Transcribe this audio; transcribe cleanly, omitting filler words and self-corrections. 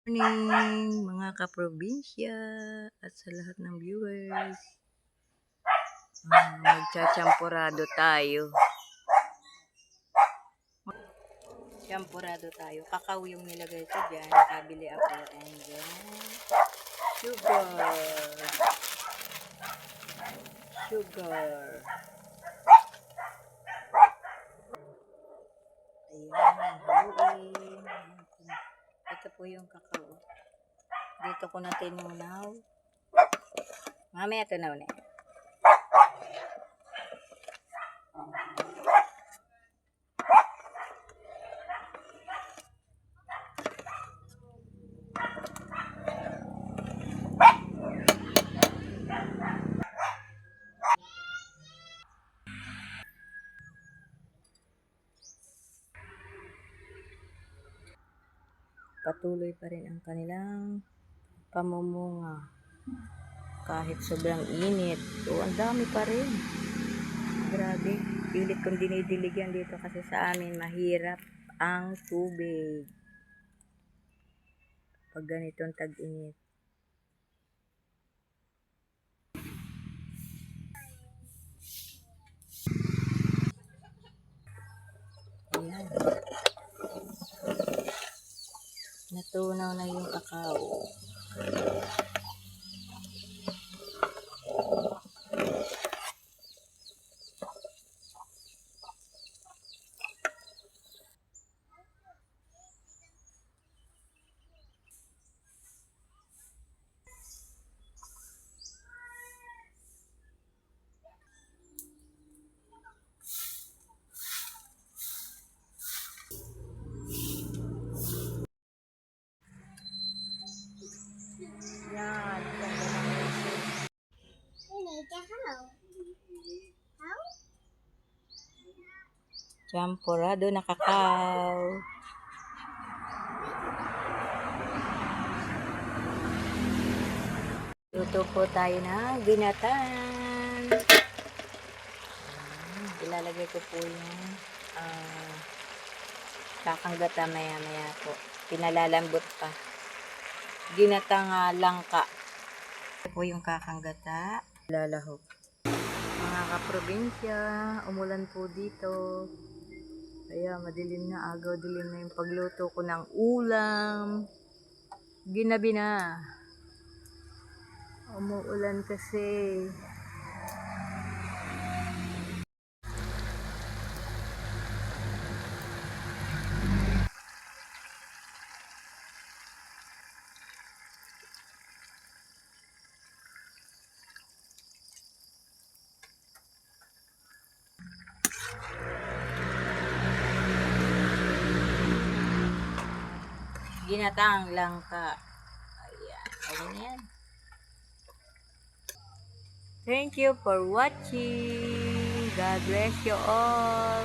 Morning mga kaprobinsya at sa lahat ng viewers. Magchachampurado tayo. Champurado tayo. Kakao yung nilagay ko dyan. Nakabili ako. And then, sugar. Ayan, haluin. Ito po yung kakao. Dito ko na tinunaw. Mamaya tunaw na. Patuloy pa rin ang kanilang pamumunga. Kahit sobrang init. Ang dami pa rin. Grabe. Pilit kong dinidiligan dito kasi sa amin mahirap ang tubig. Pag ganitong tag-init. Ayan. Natunaw na yung kakao. Yan. Champurado na kakao. Luto po tayo ng ginatan. Ilalagay ko po yung kakanggata maya po. Pinalalambot pa. Ginatang langka. Ito po yung kakanggata. Lalahok. Mga kaprobinsya, umulan po dito. Kaya madilim na, agaw dilim na yung pagluto ko ng ulam. Ginabi na. Umuulan kasi. Ginatang langka. Ayan. Ayan yan. Thank you for watching. God bless you all.